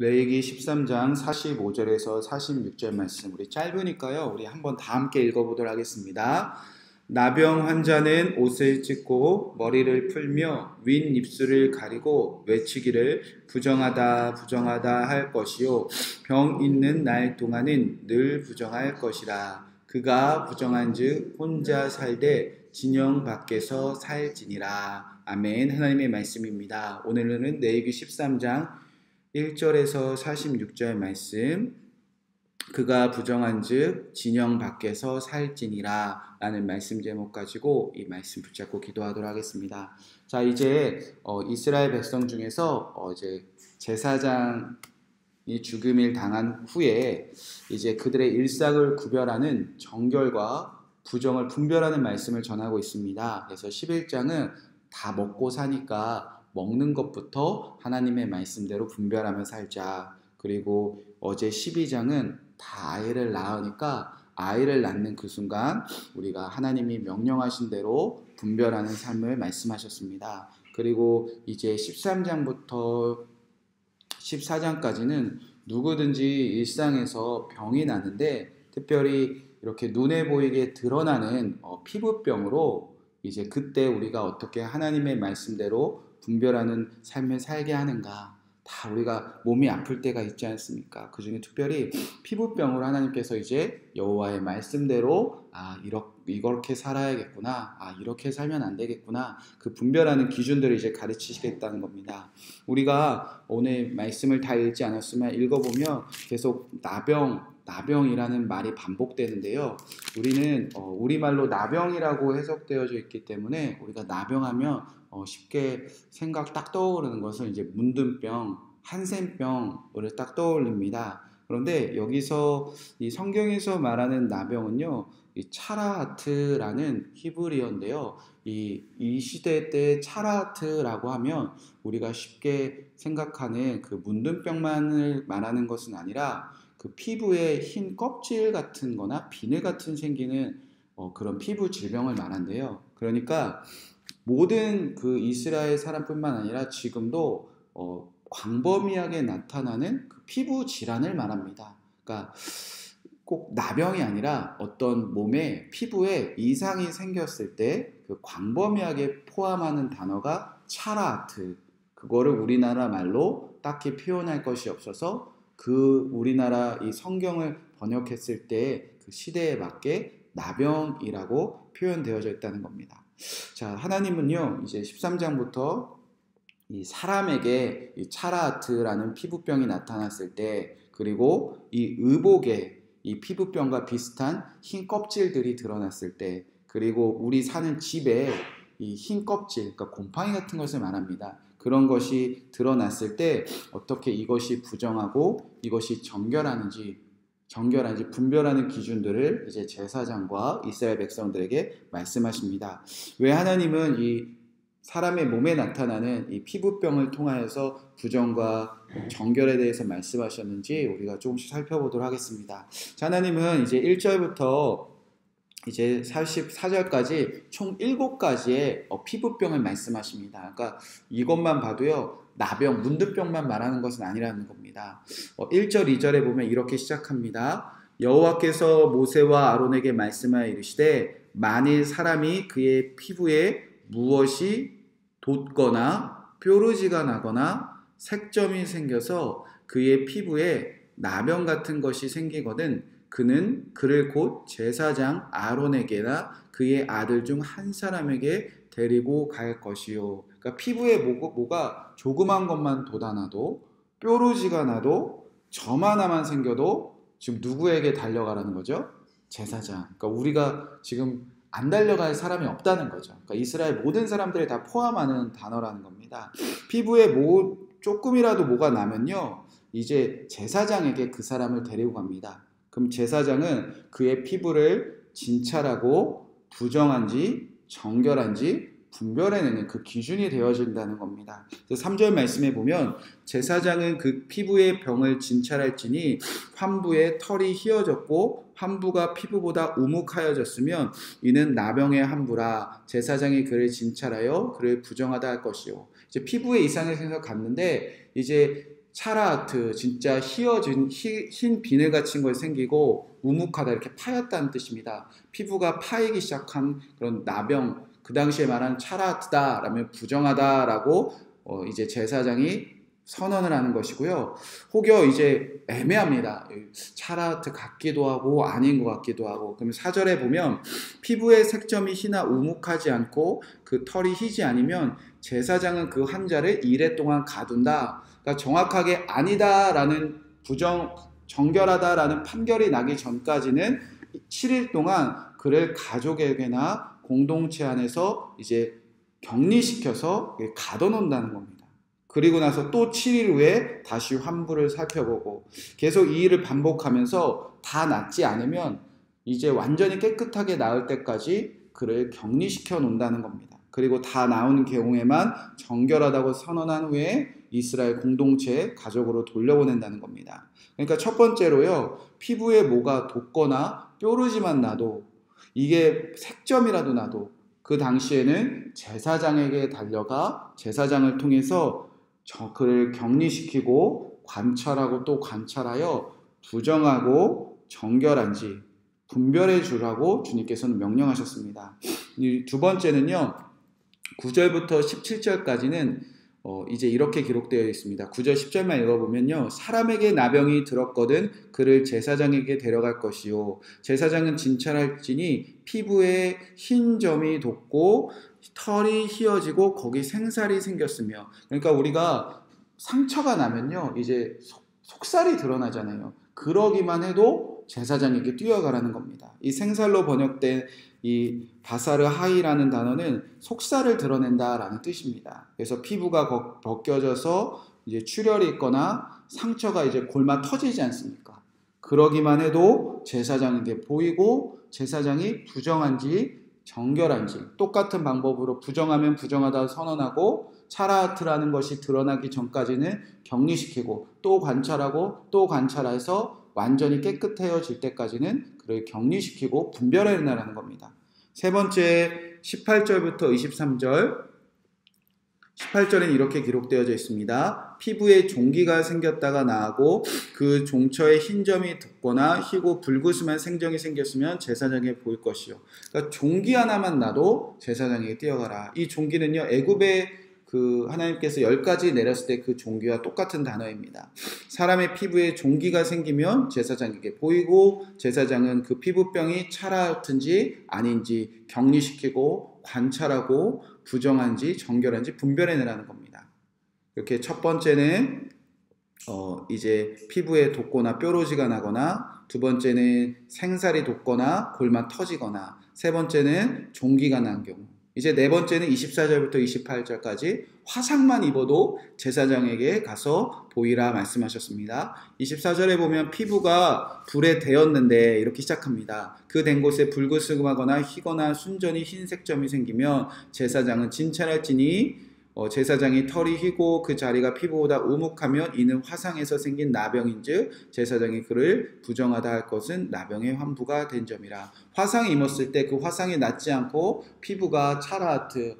레위기 13장 45절에서 46절 말씀, 우리 짧으니까요 우리 한번 다 함께 읽어보도록 하겠습니다. 나병 환자는 옷을 찢고 머리를 풀며 윗 입술을 가리고 외치기를 부정하다 부정하다 할 것이요 병 있는 날 동안은 늘 부정할 것이라. 그가 부정한즉 혼자 살되 진영 밖에서 살지니라. 아멘. 하나님의 말씀입니다. 오늘은 레위기 13장 1절에서 46절 말씀, 그가 부정한즉 진영 밖에서 살지니라 라는 말씀 제목 가지고 이 말씀 붙잡고 기도하도록 하겠습니다. 자, 이제 이스라엘 백성 중에서 이제 제사장이 죽음을 당한 후에 이제 그들의 일상을 구별하는 정결과 부정을 분별하는 말씀을 전하고 있습니다. 그래서 11장은 다 먹고 사니까 먹는 것부터 하나님의 말씀대로 분별하며 살자. 그리고 어제 12장은 다 아이를 낳으니까 아이를 낳는 그 순간 우리가 하나님이 명령하신 대로 분별하는 삶을 말씀하셨습니다. 그리고 이제 13장부터 14장까지는 누구든지 일상에서 병이 나는데 특별히 이렇게 눈에 보이게 드러나는 피부병으로 이제 그때 우리가 어떻게 하나님의 말씀대로 분별하는 삶을 살게 하는가. 다 우리가 몸이 아플 때가 있지 않습니까? 그 중에 특별히 피부병으로 하나님께서 이제 여호와의 말씀대로 이렇게 살아야겠구나, 이렇게 살면 안 되겠구나, 그 분별하는 기준들을 이제 가르치시겠다는 겁니다. 우리가 오늘 말씀을 다 읽지 않았으면 읽어보면 계속 나병이라는 말이 반복되는데요. 우리는 우리말로 나병이라고 해석되어져 있기 때문에 우리가 나병하면 쉽게 생각 딱 떠오르는 것은 이제 문둥병, 한센병을 딱 떠올립니다. 그런데 여기서 이 성경에서 말하는 나병은요, 이 차라하트라는 히브리어인데요. 이 시대 때 차라하트라고 하면 우리가 쉽게 생각하는 그 문둥병만을 말하는 것은 아니라 그 피부에 흰 껍질 같은 거나 비늘 같은 생기는 그런 피부 질병을 말한대요. 그러니까 모든 그 이스라엘 사람뿐만 아니라 지금도 광범위하게 나타나는 그 피부 질환을 말합니다. 그러니까 꼭 나병이 아니라 어떤 몸에 피부에 이상이 생겼을 때 그 광범위하게 포함하는 단어가 차라하트. 그거를 우리나라 말로 딱히 표현할 것이 없어서 그 우리나라 이 성경을 번역했을 때 그 시대에 맞게 나병이라고 표현되어져 있다는 겁니다. 자, 하나님은요 이제 13장부터 이 사람에게 이 차라하트라는 피부병이 나타났을 때, 그리고 이 의복에 이 피부병과 비슷한 흰 껍질들이 드러났을 때, 그리고 우리 사는 집에 이 흰 껍질, 그러니까 곰팡이 같은 것을 말합니다. 그런 것이 드러났을 때 어떻게 이것이 부정하고 이것이 정결한지 분별하는 기준들을 이제 제사장과 이스라엘 백성들에게 말씀하십니다. 왜 하나님은 이 사람의 몸에 나타나는 이 피부병을 통하여서 부정과 정결에 대해서 말씀하셨는지 우리가 조금씩 살펴보도록 하겠습니다. 자, 하나님은 이제 1절부터 이제 44절까지 총 7가지의 피부병을 말씀하십니다. 그러니까 이것만 봐도요, 나병, 문둥병만 말하는 것은 아니라는 겁니다. 1절, 2절에 보면 이렇게 시작합니다. 여호와께서 모세와 아론에게 말씀하여 이르시되 만일 사람이 그의 피부에 무엇이 돋거나 뾰루지가 나거나 색점이 생겨서 그의 피부에 나병 같은 것이 생기거든 그는 그를 곧 제사장 아론에게나 그의 아들 중 한 사람에게 데리고 갈 것이요. 그러니까 피부에 뭐가 조그만 것만 돋아나도, 뾰루지가 나도, 점 하나만 생겨도 지금 누구에게 달려가라는 거죠? 제사장. 그러니까 우리가 지금 안 달려갈 사람이 없다는 거죠. 그러니까 이스라엘 모든 사람들을 다 포함하는 단어라는 겁니다. 피부에 조금이라도 뭐가 나면요, 이제 제사장에게 그 사람을 데리고 갑니다. 그럼 제사장은 그의 피부를 진찰하고 부정한지 정결한지 분별해내는 그 기준이 되어진다는 겁니다. 3절 말씀에 보면 제사장은 그 피부의 병을 진찰할지니 환부에 털이 휘어졌고 환부가 피부보다 우묵하여졌으면 이는 나병의 환부라. 제사장이 그를 진찰하여 그를 부정하다 할 것이요. 이제 피부에 이상이 생겨 갔는데 이제 차라하트, 진짜 휘어진 흰 비늘 같은 걸 생기고 우묵하다, 이렇게 파였다는 뜻입니다. 피부가 파이기 시작한 그런 나병, 그 당시에 말한 차라하트다 라면 부정하다라고 이제 제사장이 선언을 하는 것이고요. 혹여 이제 애매합니다. 차라하트 같기도 하고 아닌 것 같기도 하고. 그럼 4절에 보면 피부의 색점이 희나 우묵하지 않고 그 털이 희지 않으면 제사장은 그 환자를 이레 동안 가둔다. 그러니까 정확하게 아니다라는 정결하다라는 판결이 나기 전까지는 7일 동안 그를 가족에게나 공동체 안에서 이제 격리시켜서 가둬놓는다는 겁니다. 그리고 나서 또 7일 후에 다시 환부를 살펴보고 계속 이 일을 반복하면서 다 낫지 않으면 이제 완전히 깨끗하게 나을 때까지 그를 격리시켜 놓는다는 겁니다. 그리고 다 나온 경우에만 정결하다고 선언한 후에 이스라엘 공동체 가족으로 돌려보낸다는 겁니다. 그러니까 첫 번째로요, 피부에 뭐가 돋거나 뾰루지만 나도, 이게 색점이라도 나도 그 당시에는 제사장에게 달려가 제사장을 통해서 그를 격리시키고 관찰하고 또 관찰하여 부정하고 정결한지 분별해 주라고 주님께서는 명령하셨습니다. 두 번째는요, 9절부터 17절까지는 이제 이렇게 기록되어 있습니다. 9절 10절만 읽어보면요, 사람에게 나병이 들었거든 그를 제사장에게 데려갈 것이요 제사장은 진찰할지니 피부에 흰 점이 돋고 털이 휘어지고 거기 생살이 생겼으며, 그러니까 우리가 상처가 나면요 이제 속살이 드러나잖아요. 그러기만 해도 제사장에게 뛰어가라는 겁니다. 이 생살로 번역된 이 바사르 하이라는 단어는 속살을 드러낸다라는 뜻입니다. 그래서 피부가 벗겨져서 이제 출혈이 있거나 상처가 이제 골마 터지지 않습니까? 그러기만 해도 제사장에게 보이고 제사장이 부정한지 정결한지 똑같은 방법으로 부정하면 부정하다고 선언하고 차라하트라는 것이 드러나기 전까지는 격리시키고 또 관찰하고 또 관찰해서 완전히 깨끗해질 때까지는 그를 격리시키고 분별해내라는 겁니다. 세 번째 18절부터 23절, 18절에는 이렇게 기록되어져 있습니다. 피부에 종기가 생겼다가 나고 그 종처에 흰 점이 돋거나 희고 붉으스만 생정이 생겼으면 제사장에게 보일 것이요. 그러니까 종기 하나만 나도 제사장에게 뛰어가라. 이 종기는요, 애굽의 그 하나님께서 10가지 내렸을 때 그 종기와 똑같은 단어입니다. 사람의 피부에 종기가 생기면 제사장에게 보이고 제사장은 그 피부병이 차라하트인지 아닌지 격리시키고 관찰하고 부정한지 정결한지 분별해내라는 겁니다. 이렇게 첫 번째는 이제 피부에 돋거나 뾰루지가 나거나, 두 번째는 생살이 돋거나 골마 터지거나, 세 번째는 종기가 난 경우, 이제 네 번째는 24절부터 28절까지 화상만 입어도 제사장에게 가서 보이라 말씀하셨습니다. 24절에 보면 피부가 불에 데었는데 이렇게 시작합니다. 그 된 곳에 붉으스름하거나 희거나 순전히 흰색 점이 생기면 제사장은 진찰할지니 제사장이 털이 희고 그 자리가 피부보다 우묵하면 이는 화상에서 생긴 나병인즉 제사장이 그를 부정하다 할 것은 나병의 환부가 된 점이라. 화상이 임었을 때 그 화상이 낫지 않고 피부가 차라하트,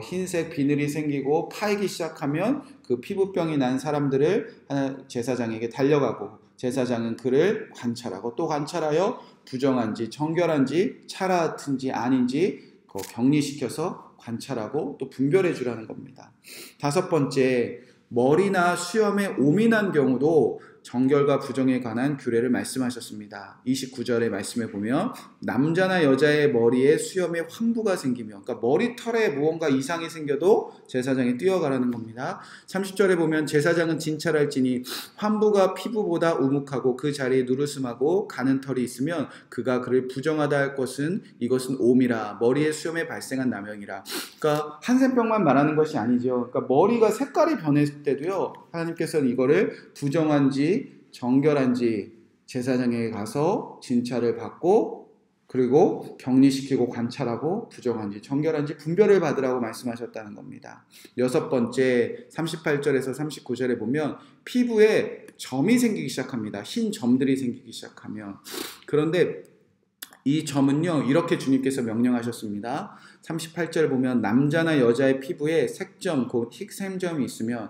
흰색 비늘이 생기고 파이기 시작하면 그 피부병이 난 사람들을 제사장에게 달려가고 제사장은 그를 관찰하고 또 관찰하여 부정한지 정결한지 차라하트인지 아닌지 격리시켜서 관찰하고 또 분별해 주라는 겁니다. 다섯 번째, 머리나 수염에 오미 난 경우도 정결과 부정에 관한 규례를 말씀하셨습니다. 29절의 말씀에 보면 남자나 여자의 머리에 수염에 환부가 생기며, 그러니까 머리털에 무언가 이상이 생겨도 제사장이 뛰어가라는 겁니다. 30절에 보면 제사장은 진찰할지니 환부가 피부보다 우묵하고 그 자리에 누르스하고 가는 털이 있으면 그가 그를 부정하다 할 것은 이것은 옴이라, 머리에 수염에 발생한 나병이라. 그러니까 한센병만 말하는 것이 아니죠. 그러니까 머리가 색깔이 변했을 때도요, 하나님께서는 이거를 부정한지 정결한지 제사장에게 가서 진찰을 받고 그리고 격리시키고 관찰하고 부정한지 정결한지 분별을 받으라고 말씀하셨다는 겁니다. 여섯 번째 38절에서 39절에 보면 피부에 점이 생기기 시작합니다. 흰 점들이 생기기 시작하면. 그런데 이 점은요, 이렇게 주님께서 명령하셨습니다. 38절 보면 남자나 여자의 피부에 색점, 곧 흰샘점이 있으면,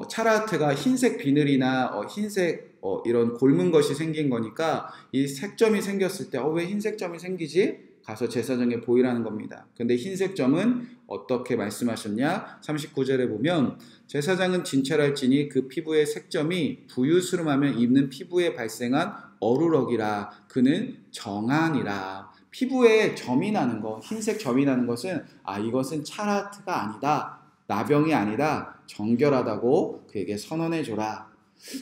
차라트가 흰색 비늘이나 흰색 이런 곪은 것이 생긴 거니까 이 색점이 생겼을 때 왜 흰색 점이 생기지? 가서 제사장에 보이라는 겁니다. 근데 흰색 점은 어떻게 말씀하셨냐? 39절에 보면 제사장은 진찰할지니 그 피부의 색점이 부유스름하면 입는 피부에 발생한 어루럭이라 그는 정하니라. 피부에 점이 나는 것, 흰색 점이 나는 것은 이것은 차라트가 아니다. 나병이 아니다. 정결하다고 그에게 선언해 줘라.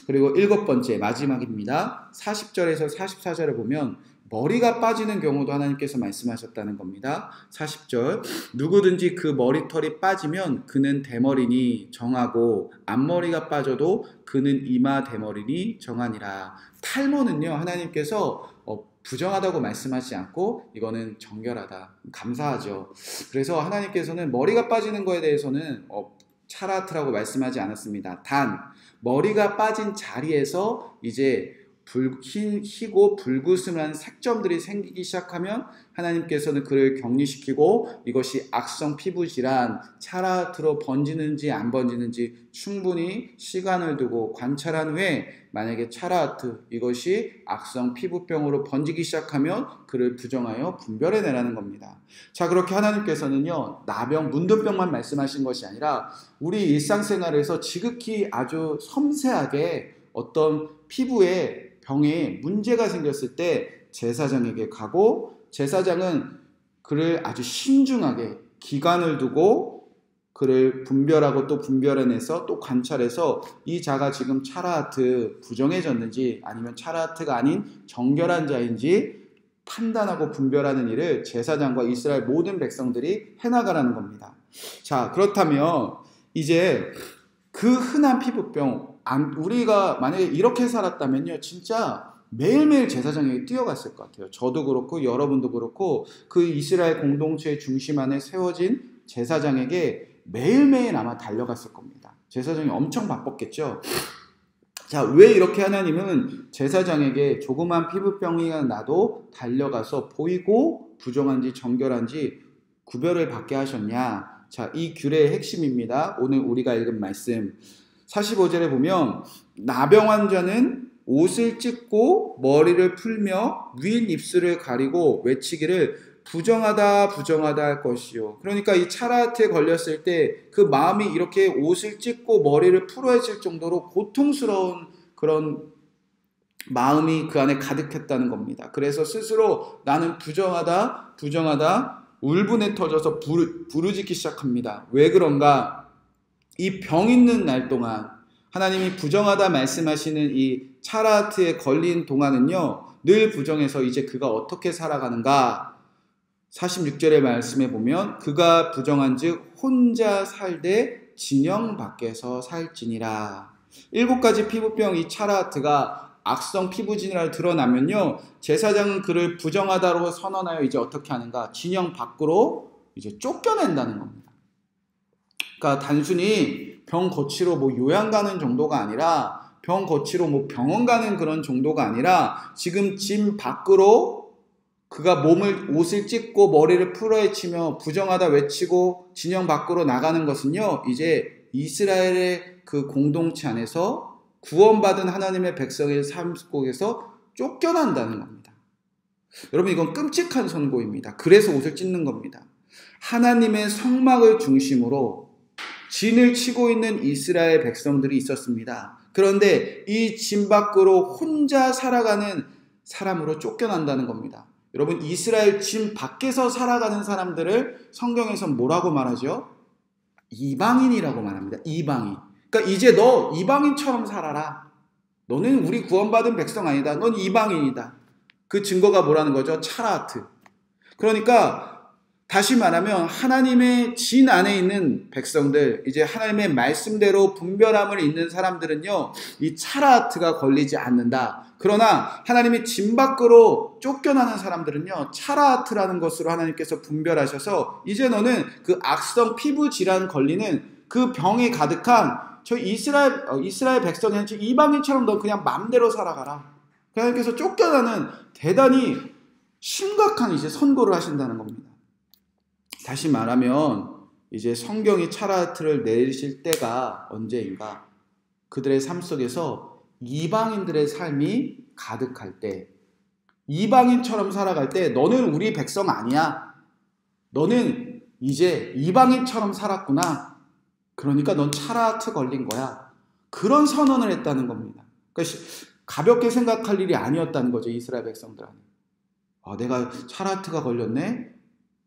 그리고 7번째 마지막입니다. 40절에서 44절에 보면 머리가 빠지는 경우도 하나님께서 말씀하셨다는 겁니다. 40절 누구든지 그 머리털이 빠지면 그는 대머리니 정하고 앞머리가 빠져도 그는 이마 대머리니 정하니라. 탈모는요 하나님께서 부정하다고 말씀하지 않고 이거는 정결하다. 감사하죠. 그래서 하나님께서는 머리가 빠지는 거에 대해서는 차라트라고 말씀하지 않았습니다. 단 머리가 빠진 자리에서 이제 희고 불구스름한 색점들이 생기기 시작하면 하나님께서는 그를 격리시키고 이것이 악성 피부 질환, 차라트로 번지는지 안 번지는지 충분히 시간을 두고 관찰한 후에 만약에 차라트 이것이 악성 피부병으로 번지기 시작하면 그를 부정하여 분별해내라는 겁니다. 자, 그렇게 하나님께서는요 나병, 문둥병만 말씀하신 것이 아니라 우리 일상생활에서 지극히 아주 섬세하게 어떤 피부에 병에 문제가 생겼을 때 제사장에게 가고 제사장은 그를 아주 신중하게 기간을 두고 그를 분별하고 또 분별해내서 또 관찰해서 이 자가 지금 차라트 부정해졌는지 아니면 차라트가 아닌 정결한 자인지 판단하고 분별하는 일을 제사장과 이스라엘 모든 백성들이 해나가라는 겁니다. 자, 그렇다면 이제 그 흔한 피부병 우리가 만약에 이렇게 살았다면요 진짜 매일매일 제사장에게 뛰어갔을 것 같아요. 저도 그렇고 여러분도 그렇고 그 이스라엘 공동체의 중심 안에 세워진 제사장에게 매일매일 아마 달려갔을 겁니다. 제사장이 엄청 바빴겠죠. 자, 왜 이렇게 하나님은 제사장에게 조그만 피부병이 나도 달려가서 보이고 부정한지 정결한지 구별을 받게 하셨냐? 자, 이 규례의 핵심입니다. 오늘 우리가 읽은 말씀 45절에 보면 나병 환자는 옷을 찢고 머리를 풀며 윈 입술을 가리고 외치기를 부정하다 부정하다 할 것이요. 그러니까 이 차라트에 걸렸을 때 그 마음이 이렇게 옷을 찢고 머리를 풀어헤칠 정도로 고통스러운 그런 마음이 그 안에 가득했다는 겁니다. 그래서 스스로 나는 부정하다 부정하다 울분에 터져서 부르짖기 시작합니다. 왜 그런가? 이 병 있는 날 동안 하나님이 부정하다 말씀하시는 이 차라트에 걸린 동안은요 늘 부정해서 이제 그가 어떻게 살아가는가? 46절의 말씀에 보면 그가 부정한즉 혼자 살되 진영 밖에서 살지니라. 7가지 피부병 이 차라트가 악성 피부진이라 드러나면요 제사장은 그를 부정하다로 선언하여 이제 어떻게 하는가? 진영 밖으로 이제 쫓겨낸다는 겁니다. 그러니까 단순히 병 거치러 요양 가는 정도가 아니라 병 거치러 병원 가는 그런 정도가 아니라 지금 집 밖으로 그가 옷을 찢고 머리를 풀어헤치며 부정하다 외치고 진영 밖으로 나가는 것은요 이제 이스라엘의 그 공동체 안에서 구원받은 하나님의 백성의 삶 속에서 쫓겨난다는 겁니다. 여러분 이건 끔찍한 선고입니다. 그래서 옷을 찢는 겁니다. 하나님의 성막을 중심으로 진을 치고 있는 이스라엘 백성들이 있었습니다. 그런데 이 진 밖으로 혼자 살아가는 사람으로 쫓겨난다는 겁니다. 여러분 이스라엘 진 밖에서 살아가는 사람들을 성경에서 뭐라고 말하죠? 이방인이라고 말합니다. 이방인. 그러니까 이제 너 이방인처럼 살아라. 너는 우리 구원받은 백성 아니다. 넌 이방인이다. 그 증거가 뭐라는 거죠? 차라트. 그러니까 다시 말하면 하나님의 진 안에 있는 백성들, 이제 하나님의 말씀대로 분별함을 잇는 사람들은요 이 차라트가 걸리지 않는다. 그러나 하나님의 진 밖으로 쫓겨나는 사람들은요 차라트라는 것으로 하나님께서 분별하셔서 이제 너는 그 악성 피부 질환 걸리는 그 병이 가득한 저 이스라엘 백성이 아니라 이방인처럼 너 그냥 맘대로 살아가라. 하나님께서 쫓겨나는 대단히 심각한 이제 선고를 하신다는 겁니다. 다시 말하면 이제 성경이 차라트를 내리실 때가 언제인가? 그들의 삶 속에서 이방인들의 삶이 가득할 때, 이방인처럼 살아갈 때, 너는 우리 백성 아니야. 너는 이제 이방인처럼 살았구나. 그러니까 넌 차라트 걸린 거야. 그런 선언을 했다는 겁니다. 그러니까 가볍게 생각할 일이 아니었다는 거죠. 이스라엘 백성들한테. 내가 차라트가 걸렸네.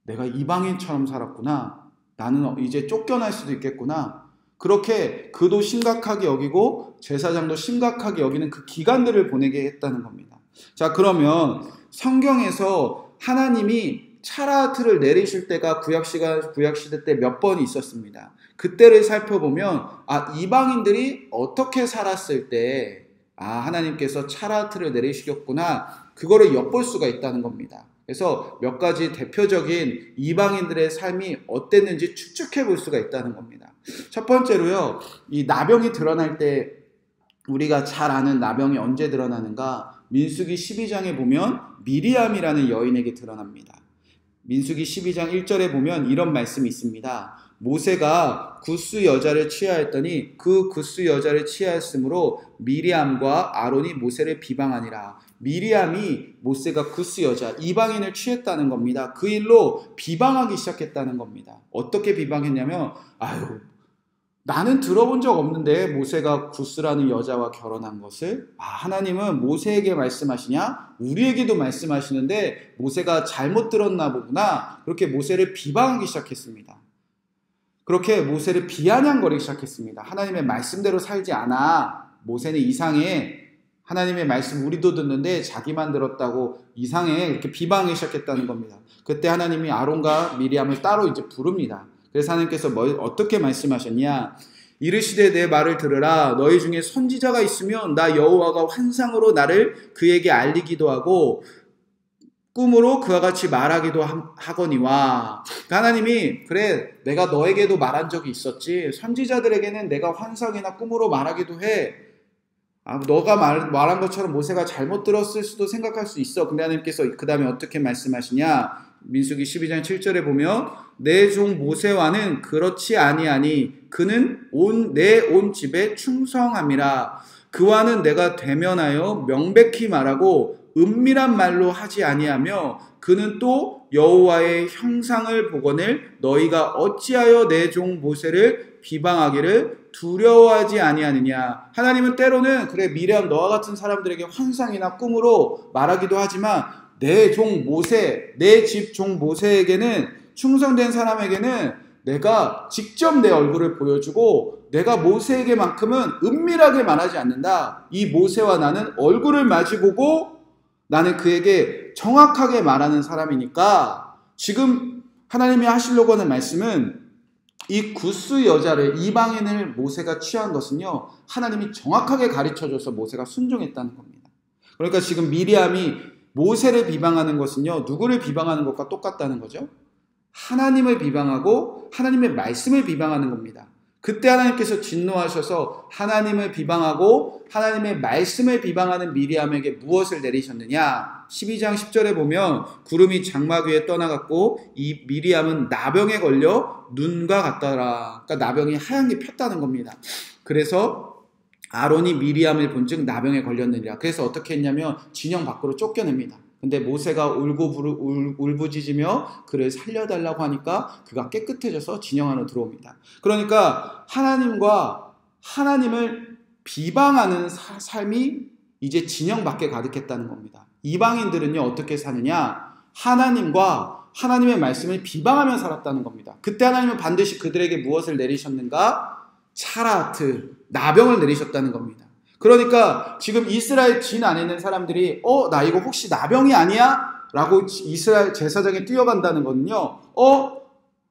내가 이방인처럼 살았구나. 나는 이제 쫓겨날 수도 있겠구나. 그렇게 그도 심각하게 여기고 제사장도 심각하게 여기는 그 기간들을 보내게 했다는 겁니다. 자, 그러면 성경에서 하나님이 차라트를 내리실 때가 구약시대 때 몇 번 있었습니다. 그때를 살펴보면 이방인들이 어떻게 살았을 때 하나님께서 차라트를 내리시겠구나, 그거를 엿볼 수가 있다는 겁니다. 그래서 몇 가지 대표적인 이방인들의 삶이 어땠는지 추측해 볼 수가 있다는 겁니다. 첫 번째로요, 이 나병이 드러날 때 우리가 잘 아는 나병이 언제 드러나는가? 민수기 12장에 보면 미리암이라는 여인에게 드러납니다. 민수기 12장 1절에 보면 이런 말씀이 있습니다. 모세가 굿수 여자를 취하였더니 그 굿수 여자를 취하였으므로 미리암과 아론이 모세를 비방하니라. 미리암이 모세가 굿수 여자, 이방인을 취했다는 겁니다. 그 일로 비방하기 시작했다는 겁니다. 어떻게 비방했냐면, 나는 들어본 적 없는데 모세가 굿스라는 여자와 결혼한 것을, 하나님은 모세에게 말씀하시냐? 우리에게도 말씀하시는데 모세가 잘못 들었나 보구나. 그렇게 모세를 비방하기 시작했습니다. 그렇게 모세를 비아냥거리기 시작했습니다. 하나님의 말씀대로 살지 않아. 모세는 이상해. 하나님의 말씀 우리도 듣는데 자기만 들었다고 이상해. 이렇게 비방하기 시작했다는 겁니다. 그때 하나님이 아론과 미리암을 따로 이제 부릅니다. 그래서 하나님께서 어떻게 말씀하셨냐? 이르시되 내 말을 들으라. 너희 중에 선지자가 있으면 나 여호와가 환상으로 나를 그에게 알리기도 하고 꿈으로 그와 같이 말하기도 하거니와. 하나님이 그래, 내가 너에게도 말한 적이 있었지. 선지자들에게는 내가 환상이나 꿈으로 말하기도 해. 너가 말한 것처럼 모세가 잘못 들었을 수도 생각할 수 있어. 근데 하나님께서 그 다음에 어떻게 말씀하시냐? 민수기 12장 7절에 보면 내 종 모세와는 그렇지 아니하니 그는 내 온 집에 충성함이라. 그와는 내가 대면하여 명백히 말하고 은밀한 말로 하지 아니하며 그는 또 여호와의 형상을 보거늘 너희가 어찌하여 내 종 모세를 비방하기를 두려워하지 아니하느냐. 하나님은 때로는 그래, 미리암 너와 같은 사람들에게 환상이나 꿈으로 말하기도 하지만 내 종 모세, 내 집 종 모세에게는, 충성된 사람에게는 내가 직접 내 얼굴을 보여주고 내가 모세에게만큼은 은밀하게 말하지 않는다. 이 모세와 나는 얼굴을 마주보고 나는 그에게 정확하게 말하는 사람이니까, 지금 하나님이 하시려고 하는 말씀은 이 굿수 여자를, 이방인을 모세가 취한 것은요, 하나님이 정확하게 가르쳐줘서 모세가 순종했다는 겁니다. 그러니까 지금 미리암이 모세를 비방하는 것은요, 누구를 비방하는 것과 똑같다는 거죠? 하나님을 비방하고 하나님의 말씀을 비방하는 겁니다. 그때 하나님께서 진노하셔서 하나님을 비방하고 하나님의 말씀을 비방하는 미리암에게 무엇을 내리셨느냐? 12장 10절에 보면 구름이 장막 위에 떠나갔고 이 미리암은 나병에 걸려 눈과 같더라. 그러니까 나병이 하얀게 폈다는 겁니다. 그래서 아론이 미리암을 본즉 나병에 걸렸느니라. 그래서 어떻게 했냐면 진영 밖으로 쫓겨냅니다. 근데 모세가 울부짖으며 그를 살려달라고 하니까 그가 깨끗해져서 진영 안으로 들어옵니다. 그러니까 하나님과 하나님을 비방하는 삶이 이제 진영 밖에 가득했다는 겁니다. 이방인들은요, 어떻게 사느냐? 하나님과 하나님의 말씀을 비방하며 살았다는 겁니다. 그때 하나님은 반드시 그들에게 무엇을 내리셨는가? 차라트, 나병을 내리셨다는 겁니다. 그러니까 지금 이스라엘 진 안에 있는 사람들이 나 이거 혹시 나병이 아니야? 라고 이스라엘 제사장에 뛰어간다는 거는요,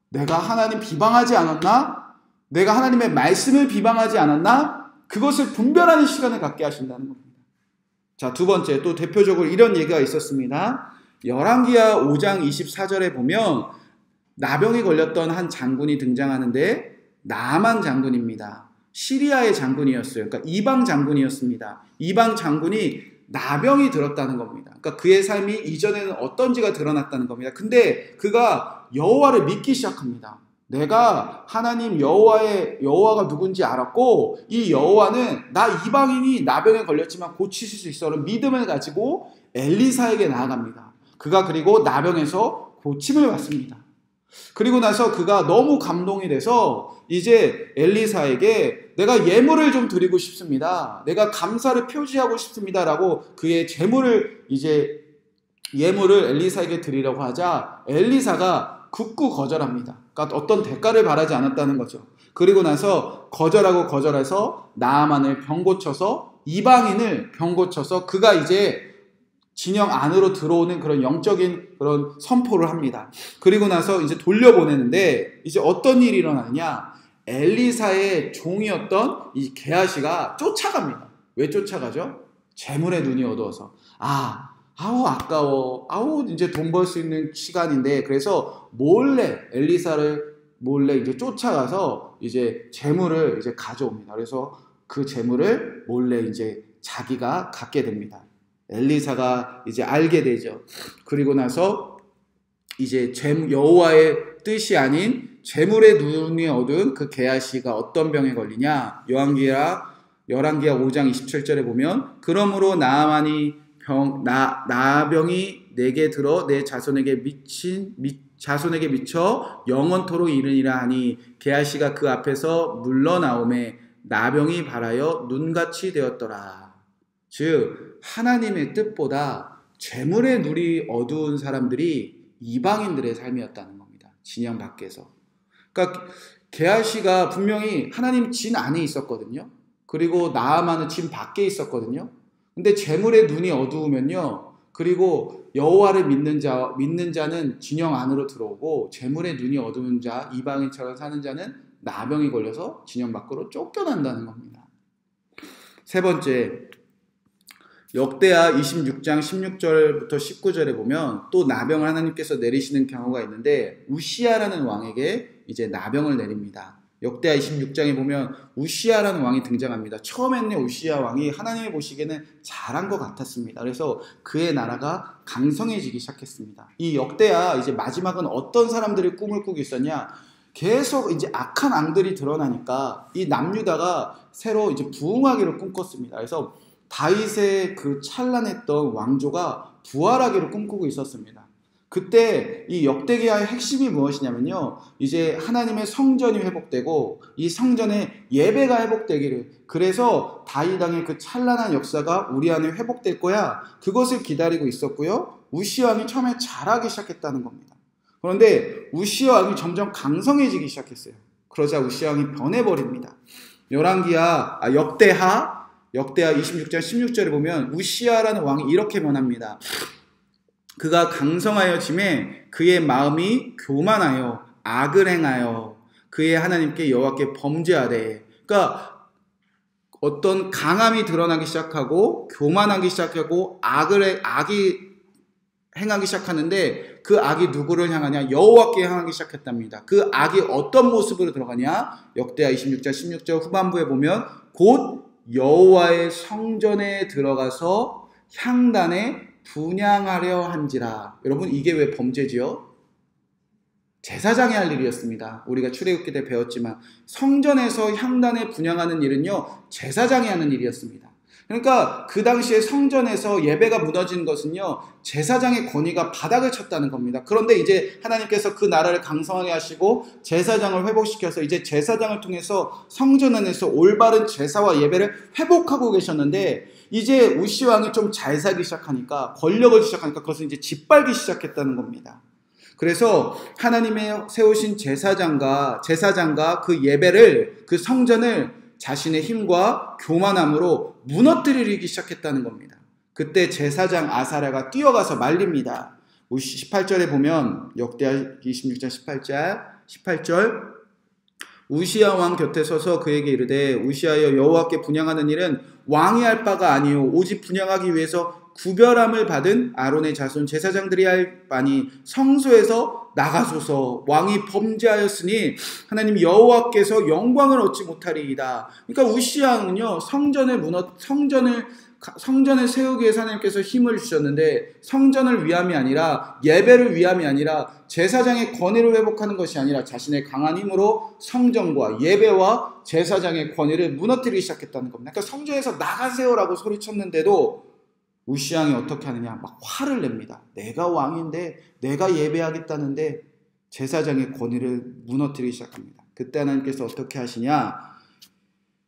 내가 하나님 비방하지 않았나? 내가 하나님의 말씀을 비방하지 않았나? 그것을 분별하는 시간을 갖게 하신다는 겁니다. 자, 두 번째, 또 대표적으로 이런 얘기가 있었습니다. 열왕기하 5장 24절에 보면 나병이 걸렸던 한 장군이 등장하는데 나아만 장군입니다. 시리아의 장군이었어요. 그러니까 이방 장군이었습니다. 이방 장군이 나병이 들었다는 겁니다. 그러니까 그의 삶이 이전에는 어떤지가 드러났다는 겁니다. 근데 그가 여호와를 믿기 시작합니다. 내가 하나님 여호와가 누군지 알았고 이 여호와는 나 이방인이 나병에 걸렸지만 고치실 수 있어라는 믿음을 가지고 엘리사에게 나아갑니다. 그가 그리고 나병에서 고침을 받습니다. 그리고 나서 그가 너무 감동이 돼서 이제 엘리사에게 내가 예물을 좀 드리고 싶습니다. 내가 감사를 표시하고 싶습니다. 라고 그의 예물을 엘리사에게 드리려고 하자 엘리사가 굳고 거절합니다. 그러니까 어떤 대가를 바라지 않았다는 거죠. 그리고 나서 거절해서 나아만을 병 고쳐서 이방인을 병 고쳐서 그가 이제 진영 안으로 들어오는 그런 영적인 그런 선포를 합니다. 그리고 나서 이제 돌려보내는데 이제 어떤 일이 일어나느냐? 엘리사의 종이었던 이 게하시가 쫓아갑니다. 왜 쫓아가죠? 재물의 눈이 어두워서. 아우 아까워. 아우 이제 돈 벌 수 있는 시간인데 그래서 엘리사를 몰래 이제 쫓아가서 이제 재물을 이제 가져옵니다. 그래서 그 재물을 몰래 이제 자기가 갖게 됩니다. 엘리사가 이제 알게 되죠. 그리고 나서 이제 여호와의 뜻이 아닌 재물의 눈이 어두운 그 게하시가 어떤 병에 걸리냐? 열왕기하 5장 27절에 보면 그러므로 나아만이 나병이 내게 들어 내 자손에게 미쳐 영원토록 이르니라 하니 게하시가 그 앞에서 물러나오매 나병이 발하여 눈같이 되었더라. 즉 하나님의 뜻보다 재물의 눈이 어두운 사람들이 이방인들의 삶이었다는 겁니다. 진영 밖에서. 그러니까 게하시가 분명히 하나님 진 안에 있었거든요. 그리고 나아만은 진 밖에 있었거든요. 근데 재물의 눈이 어두우면요. 그리고 여호와를 믿는 자는 진영 안으로 들어오고 재물의 눈이 어두운 자, 이방인처럼 사는 자는 나병이 걸려서 진영 밖으로 쫓겨난다는 겁니다. 세 번째, 역대하 26장 16절부터 19절에 보면 또 나병을 하나님께서 내리시는 경우가 있는데 우시야라는 왕에게 이제 나병을 내립니다. 역대하 26장에 보면 우시야라는 왕이 등장합니다. 처음에는 우시야 왕이 하나님이 보시기에는 잘한 것 같았습니다. 그래서 그의 나라가 강성해지기 시작했습니다. 이 역대하 이제 마지막은 어떤 사람들이 꿈을 꾸고 있었냐? 계속 이제 악한 앙들이 드러나니까 이 남유다가 새로 이제 부흥하기를 꿈꿨습니다. 그래서 다윗의 그 찬란했던 왕조가 부활하기를 꿈꾸고 있었습니다. 그때 이 역대기하의 핵심이 무엇이냐면요. 이제 하나님의 성전이 회복되고 이 성전의 예배가 회복되기를, 그래서 다윗 왕의 그 찬란한 역사가 우리 안에 회복될 거야. 그것을 기다리고 있었고요. 우시야 왕이 처음에 잘하기 시작했다는 겁니다. 그런데 우시야 왕이 점점 강성해지기 시작했어요. 그러자 우시야 왕이 변해버립니다. 역대하 26장 16절에 보면 우시야라는 왕이 이렇게 변합니다. 그가 강성하여 짐에 그의 마음이 교만하여 악을 행하여 그의 하나님께 여호와께 범죄하되, 그러니까 어떤 강함이 드러나기 시작하고 교만하기 시작하고 악이 행하기 시작하는데 그 악이 누구를 향하냐? 여호와께 향하기 시작했답니다. 그 악이 어떤 모습으로 들어가냐? 역대하 26장 16절 후반부에 보면 곧 여호와의 성전에 들어가서 향단에 분향하려 한지라. 여러분, 이게 왜 범죄지요? 제사장이 할 일이었습니다. 우리가 출애굽기 때 배웠지만 성전에서 향단에 분향하는 일은요, 제사장이 하는 일이었습니다. 그러니까 그 당시에 성전에서 예배가 무너진 것은요, 제사장의 권위가 바닥을 쳤다는 겁니다. 그런데 이제 하나님께서 그 나라를 강성하게 하시고 제사장을 회복시켜서 이제 제사장을 통해서 성전 안에서 올바른 제사와 예배를 회복하고 계셨는데, 이제 우시 왕이 좀 잘 살기 시작하니까, 권력을 시작하니까 그것을 이제 짓밟기 시작했다는 겁니다. 그래서 하나님의 세우신 제사장과 그 예배를, 그 성전을 자신의 힘과 교만함으로 무너뜨리기 시작했다는 겁니다. 그때 제사장 아사랴가 뛰어가서 말립니다. 18절에 보면 역대하 26장 18절 우시야 왕 곁에 서서 그에게 이르되 우시야여, 여호와께 분향하는 일은 왕이 할 바가 아니요 오직 분향하기 위해서 구별함을 받은 아론의 자손 제사장들이 할 바니 성소에서 나가소서. 왕이 범죄하였으니 하나님 여호와께서 영광을 얻지 못하리이다. 그러니까 우시야는요, 성전을 세우기 위해서 하나님께서 힘을 주셨는데, 성전을 위함이 아니라, 예배를 위함이 아니라, 제사장의 권위를 회복하는 것이 아니라 자신의 강한 힘으로 성전과 예배와 제사장의 권위를 무너뜨리기 시작했다는 겁니다. 그러니까 성전에서 나가세요라고 소리쳤는데도 우시양이 어떻게 하느냐, 막 화를 냅니다. 내가 왕인데, 내가 예배하겠다는데 제사장의 권위를 무너뜨리기 시작합니다. 그때 하나님께서 어떻게 하시냐,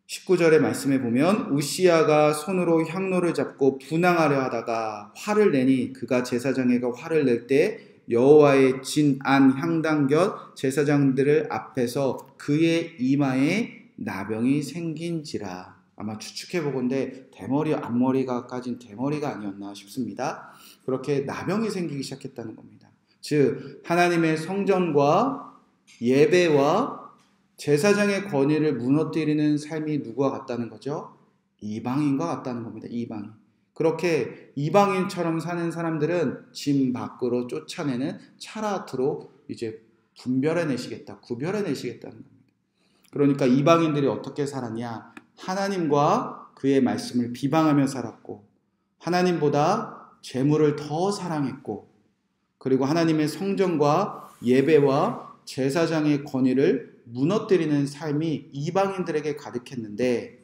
19절의 말씀에 보면 우시야가 손으로 향로를 잡고 분향하려 하다가 화를 내니 그가 제사장에게 화를 낼 때 여호와의 진안 향단 곁 제사장들 앞에서 그의 이마에 나병이 생긴지라. 아마 추측해보건대 대머리 앞머리가 까진 대머리가 아니었나 싶습니다. 그렇게 나병이 생기기 시작했다는 겁니다. 즉 하나님의 성전과 예배와 제사장의 권위를 무너뜨리는 삶이 누구와 같다는 거죠? 이방인과 같다는 겁니다. 이방인. 그렇게 이방인처럼 사는 사람들은 진 밖으로 쫓아내는 차라트로 이제 구별해내시겠다는 겁니다. 그러니까 이방인들이 어떻게 살았냐? 하나님과 그의 말씀을 비방하며 살았고, 하나님보다 재물을 더 사랑했고, 그리고 하나님의 성전과 예배와 제사장의 권위를 무너뜨리는 삶이 이방인들에게 가득했는데,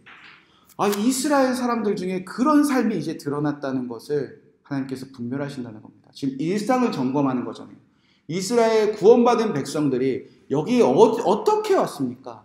이스라엘 사람들 중에 그런 삶이 이제 드러났다는 것을 하나님께서 분별하신다는 겁니다. 지금 일상을 점검하는 거잖아요. 이스라엘 구원받은 백성들이 여기 어떻게 왔습니까?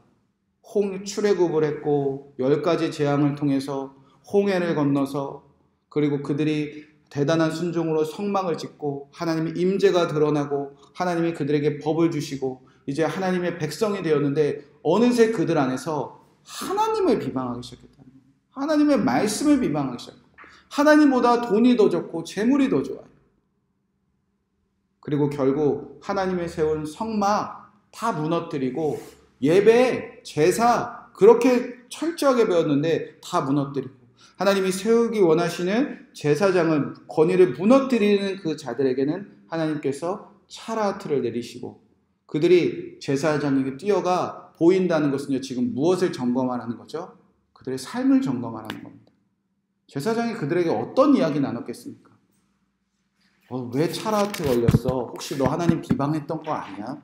출애굽을 했고 10가지 재앙을 통해서 홍해를 건너서, 그리고 그들이 대단한 순종으로 성막을 짓고 하나님의 임재가 드러나고 하나님이 그들에게 법을 주시고 이제 하나님의 백성이 되었는데, 어느새 그들 안에서 하나님을 비방하기 시작했다는 거예요. 하나님의 말씀을 비방하기 시작했고, 하나님보다 돈이 더 좋고 재물이 더 좋아요. 그리고 결국 하나님의 세운 성막 다 무너뜨리고, 예배, 제사 그렇게 철저하게 배웠는데 다 무너뜨리고, 하나님이 세우기 원하시는 제사장을, 권위를 무너뜨리는 그 자들에게는 하나님께서 차라트를 내리시고, 그들이 제사장에게 뛰어가 보인다는 것은요, 지금 무엇을 점검하라는 거죠? 그들의 삶을 점검하라는 겁니다. 제사장이 그들에게 어떤 이야기 나눴겠습니까? 왜 차라트 걸렸어? 혹시 너 하나님 비방했던 거 아니야?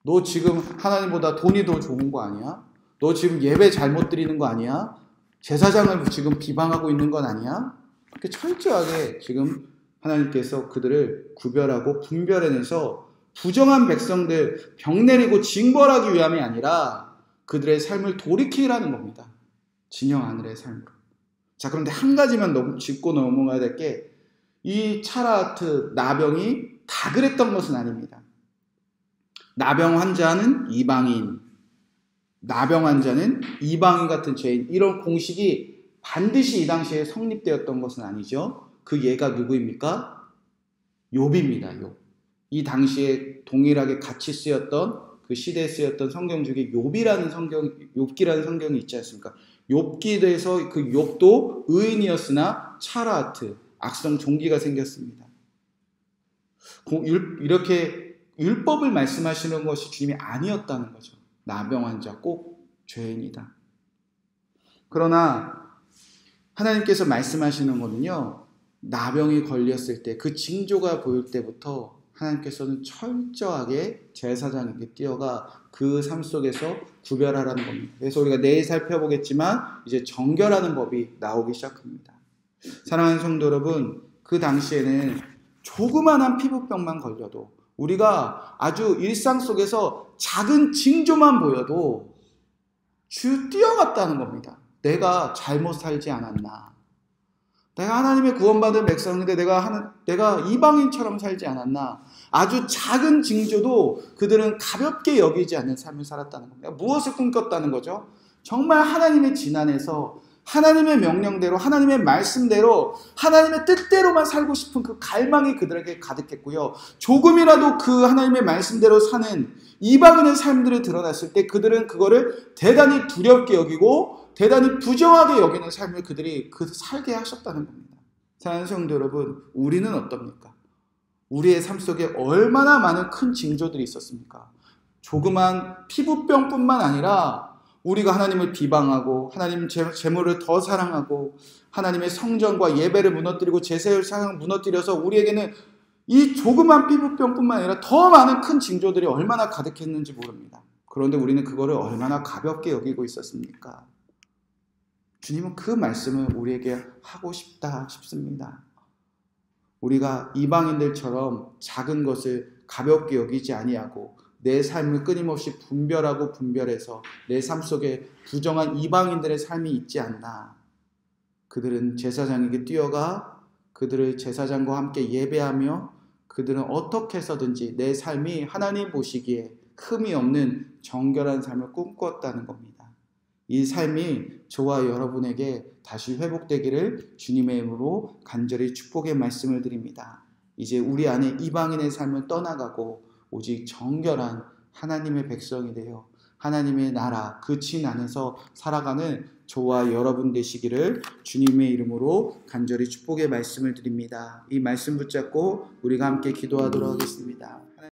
너 지금 하나님보다 돈이 더 좋은 거 아니야? 너 지금 예배 잘못 드리는 거 아니야? 제사장을 지금 비방하고 있는 건 아니야? 그렇게 철저하게 지금 하나님께서 그들을 구별하고 분별해내서 부정한 백성들 병 내리고 징벌하기 위함이 아니라 그들의 삶을 돌이키라는 겁니다. 진영 하늘의 삶으로. 자, 그런데 한 가지만 짚고 넘어가야 될 게, 이 차라트 나병이 다 그랬던 것은 아닙니다. 나병 환자는 이방인, 나병 환자는 이방인 같은 죄인, 이런 공식이 반드시 이 당시에 성립되었던 것은 아니죠. 그 예가 누구입니까? 욥입니다. 욥. 이 당시에 동일하게 같이 쓰였던, 그 시대에 쓰였던 성경 중에 욥기라는 성경이 있지 않습니까? 욥기에서 그 욥도 의인이었으나 차라트, 악성 종기가 생겼습니다. 이렇게 율법을 말씀하시는 것이 주님이 아니었다는 거죠. 나병 환자 꼭 죄인이다. 그러나 하나님께서 말씀하시는 거는요, 나병이 걸렸을 때, 그 징조가 보일 때부터 하나님께서는 철저하게 제사장에게 뛰어가 그 삶 속에서 구별하라는 겁니다. 그래서 우리가 내일 살펴보겠지만 이제 정결하는 법이 나오기 시작합니다. 사랑하는 성도 여러분, 그 당시에는 조그만한 피부병만 걸려도, 우리가 아주 일상 속에서 작은 징조만 보여도 주 뛰어갔다는 겁니다. 내가 잘못 살지 않았나? 내가 하나님의 구원받은 백성인데 내가 이방인처럼 살지 않았나? 아주 작은 징조도 그들은 가볍게 여기지 않는 삶을 살았다는 겁니다. 무엇을 꿈꿨다는 거죠? 정말 하나님의 진안에서 하나님의 명령대로, 하나님의 말씀대로, 하나님의 뜻대로만 살고 싶은 그 갈망이 그들에게 가득했고요. 조금이라도 그 하나님의 말씀대로 사는 이방인의 삶들이 드러났을 때 그들은 그거를 대단히 두렵게 여기고 대단히 부정하게 여기는 삶을 그들이 살게 하셨다는 겁니다. 사랑하는 성도 여러분, 우리는 어떻습니까? 우리의 삶 속에 얼마나 많은 큰 징조들이 있었습니까? 조그만 피부병뿐만 아니라 우리가 하나님을 비방하고 하나님 재물을 더 사랑하고 하나님의 성전과 예배를 무너뜨리고 제사를 무너뜨려서 우리에게는 이 조그만 피부병뿐만 아니라 더 많은 큰 징조들이 얼마나 가득했는지 모릅니다. 그런데 우리는 그거를 얼마나 가볍게 여기고 있었습니까? 주님은 그 말씀을 우리에게 하고 싶습니다. 우리가 이방인들처럼 작은 것을 가볍게 여기지 아니하고 내 삶을 끊임없이 분별해서 내 삶 속에 부정한 이방인들의 삶이 있지 않나. 그들은 제사장에게 뛰어가 그들을 제사장과 함께 예배하며 그들은 어떻게 해서든지 내 삶이 하나님 보시기에 흠이 없는 정결한 삶을 꿈꿨다는 겁니다. 이 삶이 저와 여러분에게 다시 회복되기를 주님의 이름으로 간절히 축복의 말씀을 드립니다. 이제 우리 안에 이방인의 삶을 떠나가고 오직 정결한 하나님의 백성이 되어 하나님의 나라 그 진 안에서 살아가는 저와 여러분 되시기를 주님의 이름으로 간절히 축복의 말씀을 드립니다. 이 말씀 붙잡고 우리가 함께 기도하도록 하겠습니다.